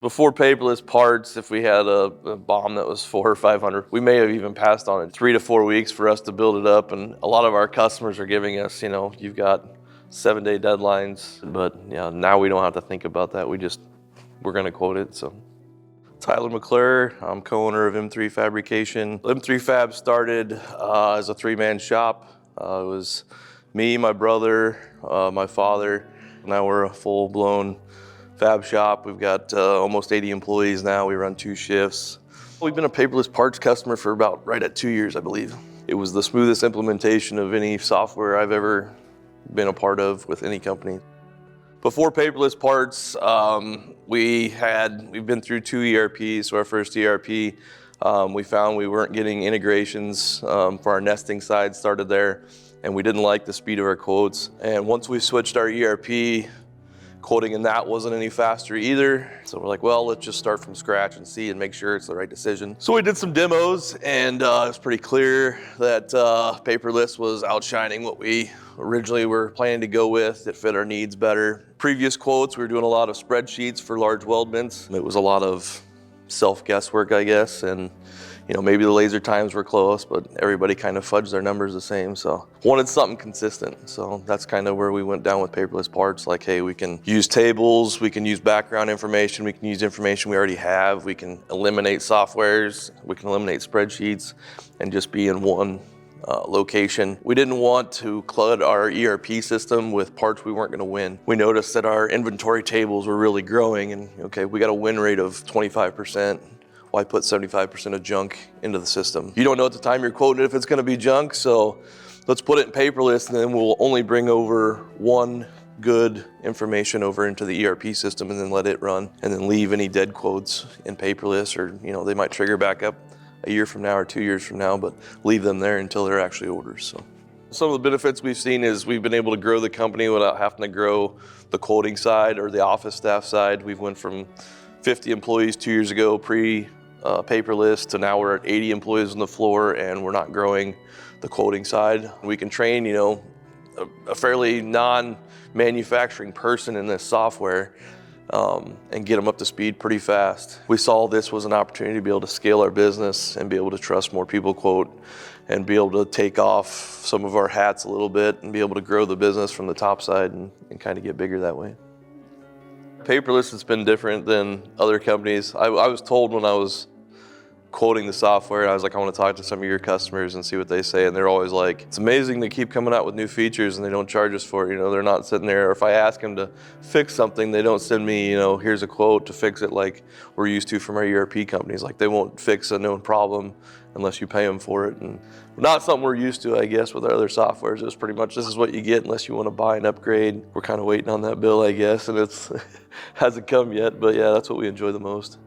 Before paperless parts, if we had a bomb that was 400 or 500, we may have even passed on it 3 to 4 weeks for us to build it up. And a lot of our customers are giving us, you've got 7-day deadlines, but now we don't have to think about that. We're gonna quote it, so. Tyler McClure, I'm co-owner of M3 Fabrication. M3 Fab started as a 3-man shop. It was me, my brother, my father. Now we're a full-blown fab shop. We've got almost 80 employees now. We run 2 shifts. We've been a paperless parts customer for about right at 2 years, I believe. It was the smoothest implementation of any software I've ever been a part of with any company. Before paperless parts, we've been through 2 ERPs. So our first ERP, we found we weren't getting integrations for our nesting side, started there, and we didn't like the speed of our quotes. And once we switched our ERP, quoting in that wasn't any faster either. So we're like, well, let's just start from scratch and see and make sure it's the right decision. So we did some demos, and it's pretty clear that paperless was outshining what we originally were planning to go with. It fit our needs better. Previous quotes, we were doing a lot of spreadsheets for large weldments. It was a lot of self-guesswork, I guess, and maybe the laser times were close, but everybody kind of fudged their numbers the same. So wanted something consistent. So that's kind of where we went down with paperless parts. Like, hey, we can use tables, we can use background information, we can use information we already have, we can eliminate softwares, we can eliminate spreadsheets, and just be in one location. We didn't want to clutter our ERP system with parts we weren't going to win. We noticed that our inventory tables were really growing, and okay, we got a win rate of 25%. Why put 75% of junk into the system? You don't know at the time you're quoting it if it's going to be junk, so let's put it in paperless, and then we'll only bring over one good information over into the ERP system and then let it run, and then leave any dead quotes in paperless, or they might trigger back up a year from now or 2 years from now, but leave them there until they're actually orders. So some of the benefits we've seen is we've been able to grow the company without having to grow the quoting side or the office staff side. We've went from 50 employees 2 years ago, paperless, to now we're at 80 employees on the floor, and we're not growing the quoting side. We can train, a fairly non-manufacturing person in this software and get them up to speed pretty fast. We saw this was an opportunity to be able to scale our business and be able to trust more people quote and be able to take off some of our hats a little bit and be able to grow the business from the top side and kind of get bigger that way. Paperless has been different than other companies. I was told when I was quoting the software, I was like, I want to talk to some of your customers and see what they say, and they're always like, it's amazing they keep coming out with new features and they don't charge us for it. They're not sitting there, or if I ask them to fix something, they don't send me, here's a quote to fix it like we're used to from our ERP companies. Like, they won't fix a known problem unless you pay them for it. And not something we're used to, I guess, with our other softwares. It's pretty much, this is what you get unless you want to buy an upgrade. We're kind of waiting on that bill, I guess, and it's hasn't come yet, but yeah, that's what we enjoy the most.